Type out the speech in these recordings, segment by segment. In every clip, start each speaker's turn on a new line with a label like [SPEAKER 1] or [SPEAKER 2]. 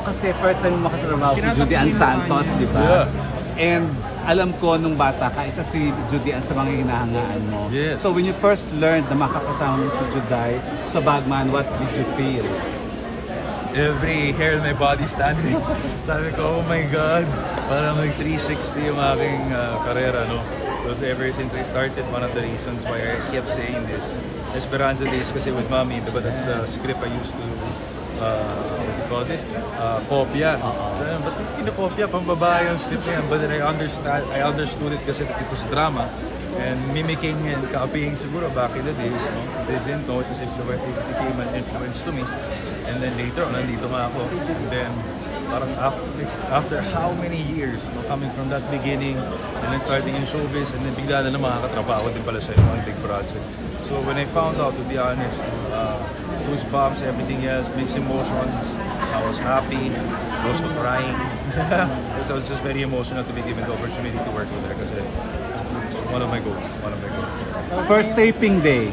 [SPEAKER 1] Kasi first time mo makatrabaho si Judy Ann Santos, di ba? And alam ko nung bata ka, isa si Judy Ann sa mga hinahangaan mo.
[SPEAKER 2] Yes.
[SPEAKER 1] So when you first learned na makakasama mo si Judy sa Bagman, what did you feel?
[SPEAKER 2] Every hair on my body standing. Sabi ko, oh my God, parang like 360 yung aking karera, no? Because ever since I started, one of the reasons why I kept saying this, Esperanza Days kasi with Mommy, but that's the script I used to, what do you call this? Kopya. So, ba't kinokopya? Pambabae yung script na yan. But then I understood it kasi it was drama. And mimicking and copying siguro back in the days, no? They didn't know it became an influence to me. And then later on, nandito nga ako. And then, parang after how many years, no, coming from that beginning, and then starting in showbiz, and then bigla na lang makakatrabaho din pala siya yung mga big project. So when I found out, to be honest, goosebumps, everything else, mixed emotions, I was happy, close to crying. Because I was just very emotional to be given the opportunity to work with her kasi it's one of my goals,
[SPEAKER 1] First taping day.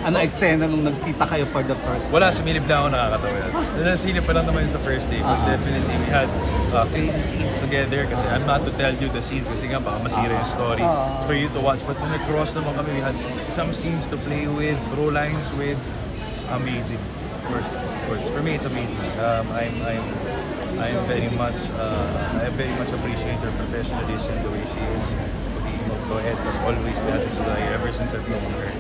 [SPEAKER 1] Ano eksena nung nagkita kayo for the first time?
[SPEAKER 2] Wala, sumilip na ako, nakakatawa yan. Nasilip pa lang naman sa first day, but definitely we had crazy scenes together kasi I'm not to tell you the scenes kasi nga baka masira yung story. It's for you to watch. But when nag-cross naman kami, we had some scenes to play with, throw lines with. It's amazing. Of course. For me, it's amazing. I very much appreciate her professionalism, the way she is. Go ahead, was always that ever since I've known her.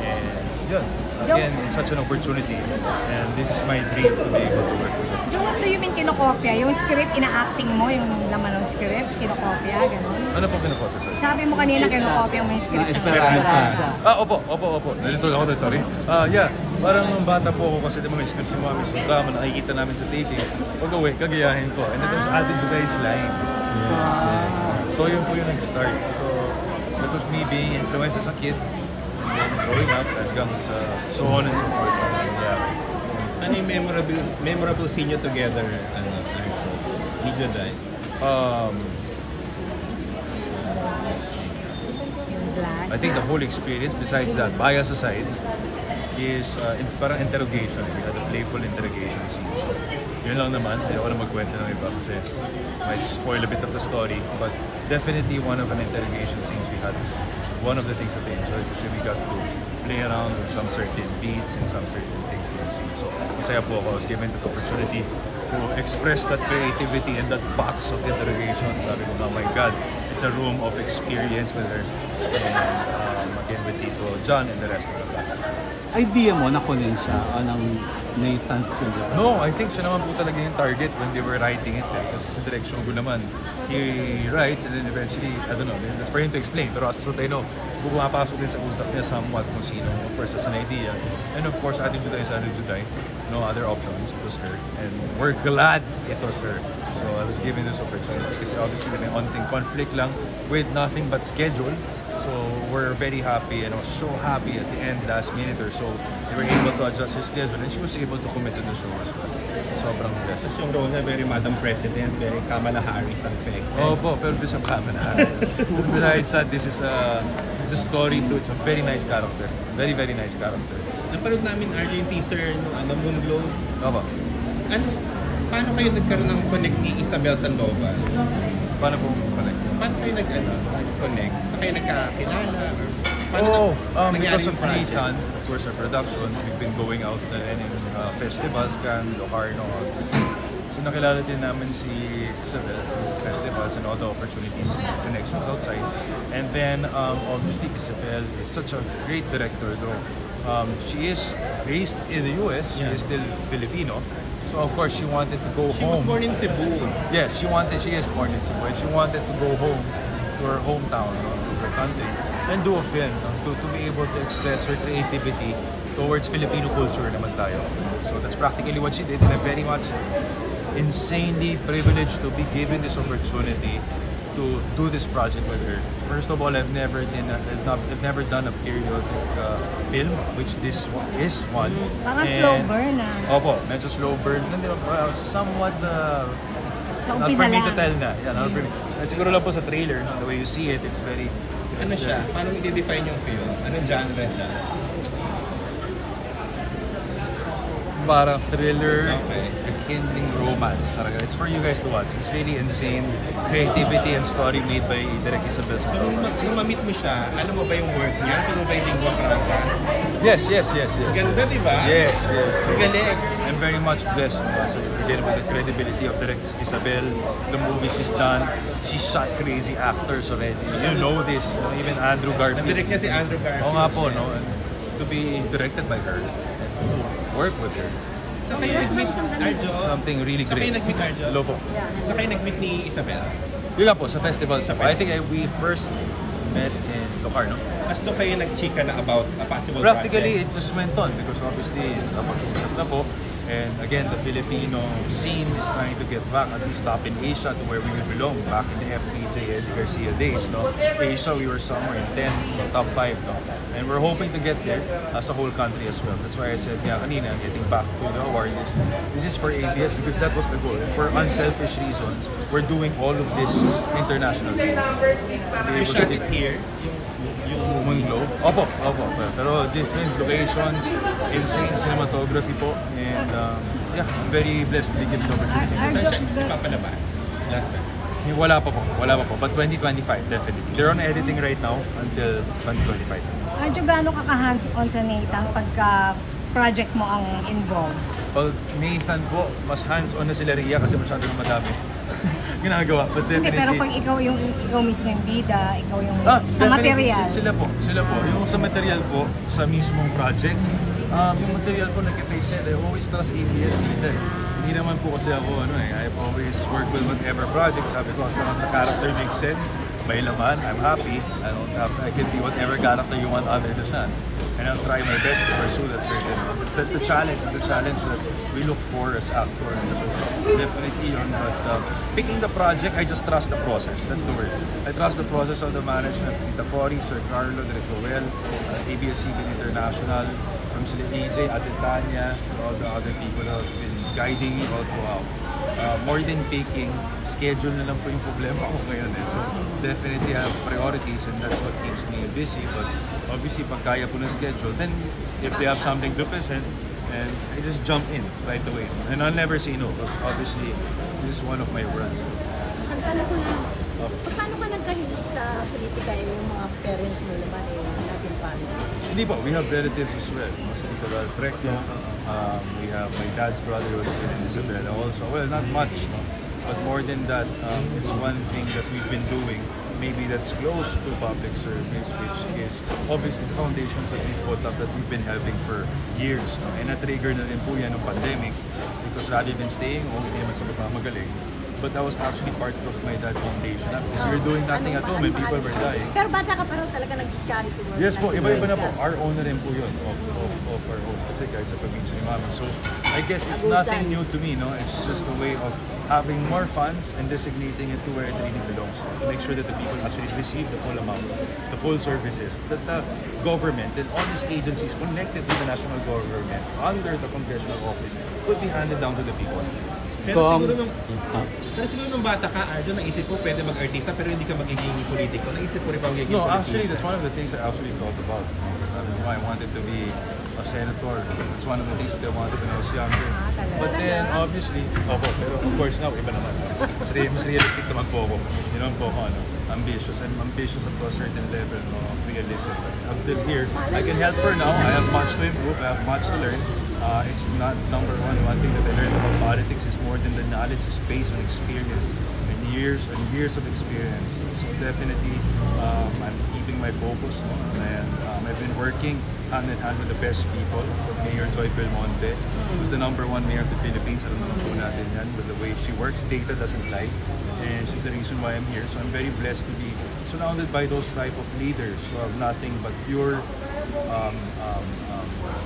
[SPEAKER 2] And yun, again, it's such an opportunity and this is my dream to be able to work with it.
[SPEAKER 3] Jo, what do you mean kinokopya? Yung script, ina-acting mo, yung laman ng script, kinokopya, gano'n?
[SPEAKER 2] Ano po kinokopya, sir?
[SPEAKER 3] Sabi mo kanina kinokopya mo yung script ng
[SPEAKER 1] Esperanza.
[SPEAKER 2] Opo. Nalito lang ako doon, sorry. Yeah, parang nung bata po ako kasi diba may script si Mami, so drama nakikita namin sa taping. Pag-uwi, gagayahin ko. And then those added to guys' lines. So yun po yung nag-start. So that was me being influenced as a kid. And then growing up hanggang sa so on and so forth. Yeah.
[SPEAKER 4] Ano yung memorable scene nyo together, ni JUDY?
[SPEAKER 2] I think the whole experience, besides that, bias aside, is parang interrogation. We had a playful interrogation scene. So, yun lang naman. Hindi ako na magkwento ng iba kasi might spoil a bit of the story. But definitely one of an interrogation scenes we had is one of the things that I enjoyed kasi we got to play around with some certain beats and some certain things in the scene. So, masaya po ako. I was given that opportunity to express that creativity and that box of interrogation. Sabi ko, oh my God, it's a room of experience with her. And again with Tito John and the rest of the classes.
[SPEAKER 1] Idea mo na kunin siya ng Nathan's Studio?
[SPEAKER 2] No, I think siya naman po talaga yung target when they were writing it. Kasi sa direction ko naman, he writes and then eventually, I don't know, that's for him to explain. Pero as what I know, pumapasok din sa utak niya somewhat kung sino. Of course, as an idea. And of course, ating JUDY is ating JUDY. No other options. It was her. And we're glad it was her. So I was given this opportunity kasi obviously may onting conflict lang with nothing but schedule. So we're very happy and I was so happy at the end, last minute or so, they were able to adjust her schedule and she was able to commit to the show as well. Sobrang blessed.
[SPEAKER 4] Yung role na very Madam President, very Kamala Harris ang peg.
[SPEAKER 2] Po, pero bisa Kamala Harris. Besides that, this is it's a story too. It's a very nice character. Very, very nice character.
[SPEAKER 4] Napanood namin ARJO yung teaser ng Moonglow.
[SPEAKER 2] Opo.
[SPEAKER 4] Paano kayo nagkaroon ng connect ni Isabel Sandoval?
[SPEAKER 2] Paano po connect?
[SPEAKER 4] Paano kayo nag-connect? Sa kayo nagkakilala?
[SPEAKER 2] Because of Nathan, of course, our production, we've been going out in festivals, Locarno, all this. So nakilala din namin si Isabel through festivals and all the opportunities and connections outside. And then, obviously, Isabel is such a great director, though. She is based in the US, she is still Filipino. So of course she wanted to go home.
[SPEAKER 4] She was born in Cebu.
[SPEAKER 2] Yes, she is born in Cebu and she wanted to go home to her hometown, to her country, and do a film to be able to express her creativity towards Filipino culture naman tayo. So that's practically what she did and I'm very much insanely privileged to be given this opportunity to do this project with her. First of all, I've never done a periodic film, which this one is one.
[SPEAKER 3] Parang slow burn
[SPEAKER 2] Opo, medyo slow burn. Somewhat not for me to tell na. Yeah, not for me. Siguro lang po sa trailer, the way you see it, it's very...
[SPEAKER 4] Ano siya? Paano i-define yung film? Anong genre siya?
[SPEAKER 2] Parang thriller, kindling romance. It's for you guys to watch. It's really insane creativity and story made by Direk Isabel.
[SPEAKER 4] So, nung ma-meet mo siya, alam mo ba yung work niya? Alam mo ba yung lingua franca?
[SPEAKER 2] Yes.
[SPEAKER 4] Ganda, di ba?
[SPEAKER 2] Yes. So,
[SPEAKER 4] Galing.
[SPEAKER 2] I'm very much blessed. So, again, with the credibility of Direk Isabel, the movies she's done, she shot crazy actors already. You know this. Even Andrew Garfield.
[SPEAKER 4] Direct niya si Andrew Garfield.
[SPEAKER 2] Oo nga po, no? To be directed by her, to work with her.
[SPEAKER 4] Sa kayo nag-meet, Arjo?
[SPEAKER 2] Something really
[SPEAKER 4] Sa kayo
[SPEAKER 2] great.
[SPEAKER 4] nag-meet, Arjo?
[SPEAKER 2] Hello po.
[SPEAKER 4] Sa kayo nag-meet ni Isabel?
[SPEAKER 2] Yun lang po, sa festival. I think we first met in Locarno.
[SPEAKER 4] Tapos doon kayo nag-chika na about a possible
[SPEAKER 2] Practically,
[SPEAKER 4] project?
[SPEAKER 2] it just went on because obviously, napag-uusap na po. And again, the Filipino scene is trying to get back, at least top in Asia, to where we belong back in the FPJ Eddie Garcia days. No? Asia, we were somewhere in 10, top 5. No? And we're hoping to get there as a whole country as well. That's why I said, kanina, getting back to the awareness. This is for ABS because that was the goal. For unselfish reasons, we're doing all of this international scenes.
[SPEAKER 4] You shot it here?
[SPEAKER 2] Yung globe? Opo. Pero different locations, insane cinematography po. And I'm very blessed to be given the opportunity.
[SPEAKER 4] Saan siya ipapalabas? Last time.
[SPEAKER 2] Wala pa po. But 2025, definitely. They're on editing right now until 2025.
[SPEAKER 3] Arjo, gaano ka hands-on sa Nathan pagka project mo ang involved?
[SPEAKER 2] Well, Nathan po, mas hands-on na sila Ria kasi masyado na madami ginagawa. But
[SPEAKER 3] Hindi,
[SPEAKER 2] definitely...
[SPEAKER 3] pero pag ikaw mismo yung bida, ikaw yung sa
[SPEAKER 2] definitely,
[SPEAKER 3] material.
[SPEAKER 2] Sila po. Yung sa material po, sa mismong project, yung material po, like I said, I always trust ABS dito. Hindi naman po kasi ako, I've always worked with whatever project. Sabi ko, as long as the character makes sense, may laman, I'm happy. I can be whatever character you want under the sun. And I'll try my best to pursue that certain. That's the challenge. It's a challenge that we look for as actors. So definitely yun. But picking the project, I just trust the process. That's the word. I trust the process of the management. Tita Cory, Sir Carlo, Direk Joel, ABS-CBN International, from sila AJ, Ate Tanya, all the other people who have been guiding me all throughout. More than picking, schedule na lang po yung problema ko ngayon. So definitely I have priorities and that's what keeps me busy. But obviously, pag kaya po ng schedule, then if they have something to present, and I just jump in right away. And I'll never say no because obviously, this is one of my worlds.
[SPEAKER 5] Ang tanong ko lang, paano ka nagkahilig sa politika yung mga parents mo naman natin paano?
[SPEAKER 2] Hindi po, we have relatives as well. Mas Tito Ralph Recto, we have my dad's brother who was in Isabela also. Well, not much, no? But more than that, it's one thing that we've been doing, maybe that's close to public service, which is obviously the foundations that we've put up that we've been having for years. No? And na-trigger na rin po yan ng pandemic because rather than staying home, hindi naman sa magaling. But that was actually part of my dad's foundation. Because we were doing nothing at home and people were dying.
[SPEAKER 5] Pero bata ka pa rin talaga nag-charity work.
[SPEAKER 2] Yes po, iba-iba na po. Our own na rin po yun of our own. Kasi kahit sa probinsya ni Mama. So, I guess it's nothing new to me, no? It's just a way of having more funds and designating it to where it really belongs. To make sure that the people actually receive the full amount, the full services. That the government and all these agencies connected with the national government under the congressional office would be handed down to the people.
[SPEAKER 4] Pero siguro nung bata ka, Arjo, naisip ko pwede mag-artista pero hindi ka magiging politiko. Naisip ko rin pa magiging politiko.
[SPEAKER 2] No, actually, that's one of the things I actually thought about. Because I wanted to be a senator. It's one of the things that I wanted when I was younger. But then, obviously, pero of course now, iba naman. Mas realistic naman po ako. You know po ako, ambitious. I'm ambitious up to a certain level of realism. Until here, I can help her now. I have much to improve. I have much to learn. It's not number one. One thing that I learned about politics is more than the knowledge is based on experience and years of experience. So definitely, I'm keeping my focus, and I've been working hand in hand with the best people. Mayor Joy Belmonte, who's the #1 mayor of the Philippines. Alam naman po natin yan with the way she works. Data doesn't lie, and she's the reason why I'm here. So I'm very blessed to be surrounded by those type of leaders who have nothing but pure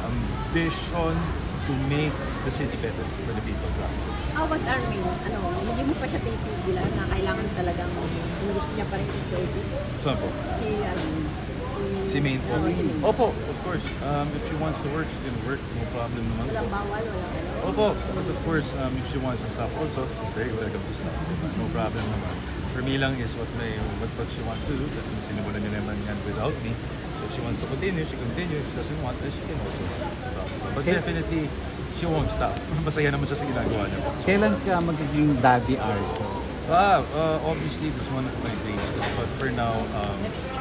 [SPEAKER 2] ambition to make the city better for the people.
[SPEAKER 5] How about Armin? Hindi mo pa siya pinipigilan na kailangan talagang gusto niya pa rin si Jody?
[SPEAKER 2] Saan po? Si Maine po? Opo, of course. If she wants to work, she can work. No problem naman.
[SPEAKER 5] Walang bawal, walang
[SPEAKER 2] Opo, but of course, if she wants to stop also, she's very welcome to stop. No problem naman. For me lang is what she wants to do. Kasi sinimulan niya naman yan without me. So if she wants to continue, she continues. If she doesn't want, then she can also stop. But definitely, she won't stop. Masaya naman siya sa ginagawa niya.
[SPEAKER 1] Kailan ka magiging daddy Arjo?
[SPEAKER 2] Obviously, that's one of my dreams. But for now,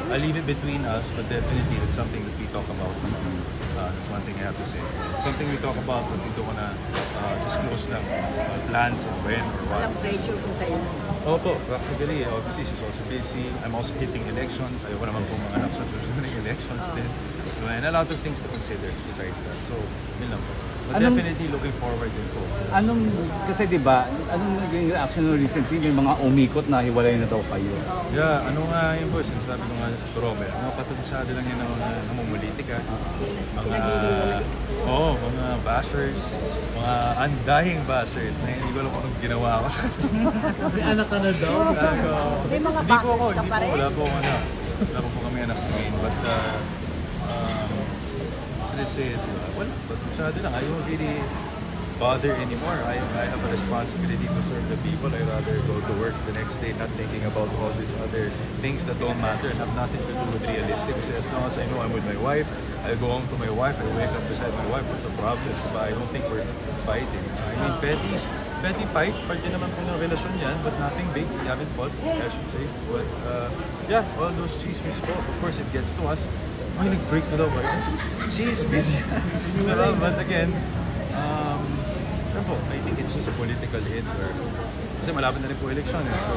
[SPEAKER 2] I'll leave it between us. But definitely, it's something that we talk about. That's one thing I have to say. It's something we talk about, but we don't wanna disclose na plans and when or what.
[SPEAKER 5] Walang pressure kung kailan.
[SPEAKER 2] Opo, practically, obviously, she's also busy. I'm also hitting elections. Ayoko naman po mga anak siya during elections din. And a lot of things to consider besides that. So, yun lang po. But definitely looking forward din po.
[SPEAKER 1] Kasi di ba, anong naging reaction nyo recently? May mga umikot na hiwalay na daw kayo.
[SPEAKER 2] Yeah, ano nga yun po, sinasabi ko nga to Romel, mga patunsado lang yun na namumulitika. Mga bashers, mga undying bashers na hindi ko alam kung anong ginawa ko sa
[SPEAKER 1] May anak ka na daw.
[SPEAKER 5] May mga
[SPEAKER 2] Hindi po
[SPEAKER 5] bashers ka pa rin?
[SPEAKER 2] wala po ako anak. Wala po kami anak ng main. But, let's say, well, patunsado lang. I don't really bother anymore. I have a responsibility to serve the people. I'd rather go to work the next day not thinking about all these other things that don't matter and have nothing to do with realistic. Kasi as long as I know I'm with my wife, I go home to my wife, I wake up beside my wife. What's the problem? But I don't think we're fighting. I mean, petty fights, part din naman po ng relasyon yan, but nothing big. We haven't fought, I should say. But yeah, all those chismes po, of course, it gets to us. Ay, nag-break na daw kayo. She's busy. But again, I think it's just a political hit where kasi malapit na rin po eleksyon so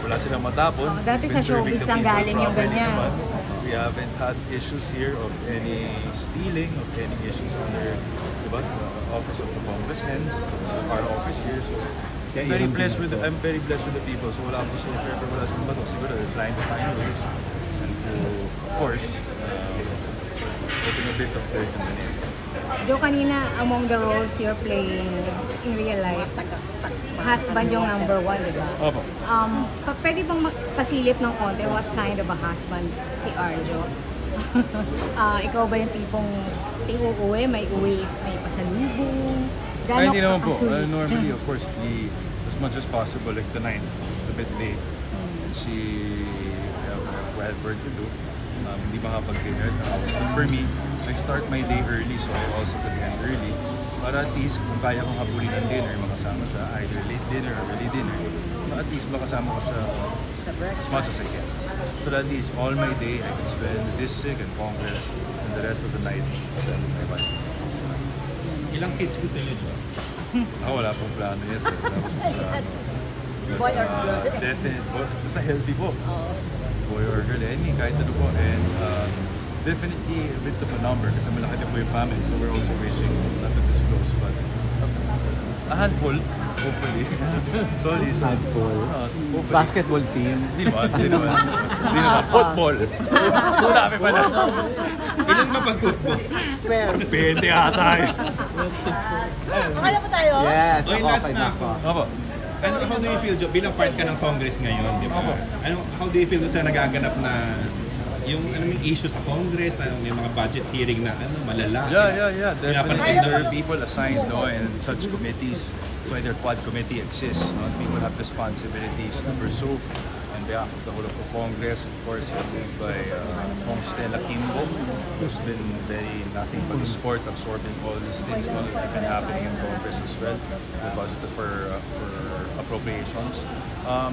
[SPEAKER 2] wala silang matapon.
[SPEAKER 3] Dati sa showbiz lang galing yung ganyan.
[SPEAKER 2] We haven't had issues here of any stealing, of any issues under the office of the congressman, our office here. So I'm very blessed with the people. So wala po sila fair, wala silang bato. Siguro they're trying to find ways and to, of course, putting a bit of dirt in the name.
[SPEAKER 3] Joe, kanina, among the roles you're playing in real life, husband yung number one, di ba?
[SPEAKER 2] Opo.
[SPEAKER 3] Pwede bang pasilip ng konti what kind of a husband si Arjo? Ikaw ba yung tipong uuwi, may pasalubong?
[SPEAKER 2] Hindi naman po. Normally, of course, as much as possible, like tonight, it's a bit late. We had work to do. Hindi makapag-dinner. For me, I start my day early, so I also could end early. Para at least, kung kaya kong habulin ang dinner, makasama siya, either late dinner or early dinner, at least makasama ko siya as much as I can. So that at least all my day, I can spend in the district and Congress, and the rest of the night, spend with my wife.
[SPEAKER 4] Ilang kids ko tayo dito?
[SPEAKER 2] Wala pong plano yun.
[SPEAKER 5] Boy or girl?
[SPEAKER 2] Definite. Basta healthy po. Boy or girl, any, kahit ano po. And definitely a bit of a number kasi malaki din po yung family. So we're also wishing not to disclose, but a handful, hopefully. Sorry.
[SPEAKER 1] Handful.
[SPEAKER 2] Hopefully.
[SPEAKER 1] Basketball team.
[SPEAKER 2] Hindi naman. Football. So dami pala.
[SPEAKER 4] Ilan ba pag-football?
[SPEAKER 2] Depende ata eh.
[SPEAKER 5] Okay na po tayo?
[SPEAKER 1] Yes,
[SPEAKER 4] Okay, last
[SPEAKER 1] okay
[SPEAKER 4] na
[SPEAKER 1] na
[SPEAKER 4] ako.
[SPEAKER 1] ako.
[SPEAKER 2] Opo.
[SPEAKER 4] How do you feel, Joe? Bilang part ka ng Congress ngayon, di ba? How do you feel sa nagaganap na yung issue sa Congress, may mga budget hearing na malala?
[SPEAKER 2] Yeah. Definitely there are people assigned in such committees. That's why their quad committee exists. People have responsibilities to pursue on behalf of the whole of the Congress. Of course, led by Kong Stella Kimbo, who's been very nothing but the sport, absorbing all these things that have been happening in Congress as well. The budget for appropriations.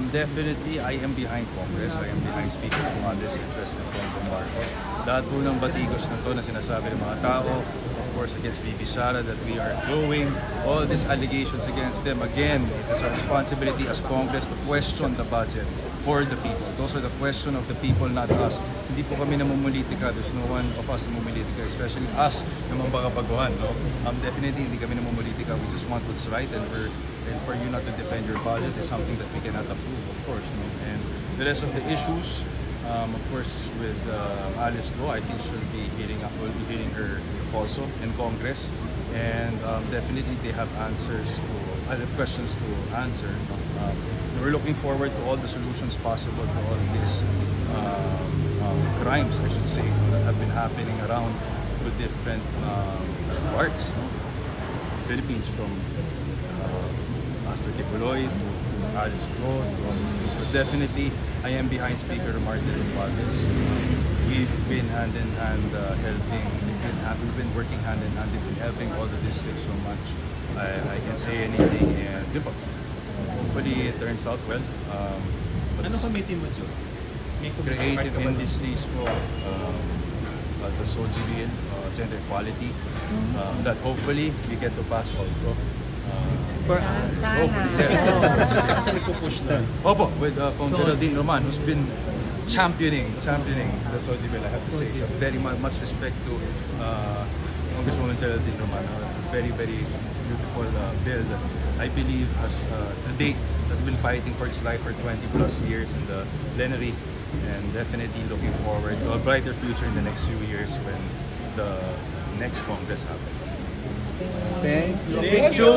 [SPEAKER 2] Definitely, I am behind Congress. I am behind Speaker Romualdez and President Bongbong Marcos. Lahat po ng batikos na to na sinasabi ng mga tao, of course against VP Sara, that we are throwing all these allegations against them. Again, it is our responsibility as Congress to question the budget for the people. Those are the question of the people, not us. Hindi po kami namumulitika. There's no one of us namumulitika, especially us na mambagabaguhan. Definitely, hindi kami namumulitika. We just want what's right, and for you not to defend your budget is something that we cannot approve, of course. And the rest of the issues, of course, with Alice Go, I think we'll be hearing her also in Congress. And definitely, they have questions to answer. We're looking forward to all the solutions possible to all these crimes, I should say, that have been happening around with different parts. Philippines, from Master Kibuloy to Alice Go, to all these things. But definitely, I am behind Speaker Romualdez. We we've been hand in hand helping. We've been working hand in hand. We've been helping all the districts so much. I can say anything, and hopefully it turns out well.
[SPEAKER 4] Ano committee mo, Joe? May
[SPEAKER 2] Creative industries po, the SOGI bill, gender equality, that hopefully we get to pass also. Hopefully, yes.
[SPEAKER 4] Kasi nagpo-push na.
[SPEAKER 2] Opo, with Kong Geraldine Roman, who's been championing the SOGI bill, I have to say. So very much respect to Congresswoman Geraldine Roman. Very, very beautiful bill that I believe has, to date, has been fighting for its life for 20 plus years in the plenary, and definitely looking forward to a brighter future in the next few years when the next Congress happens.
[SPEAKER 1] Thank you. Picture!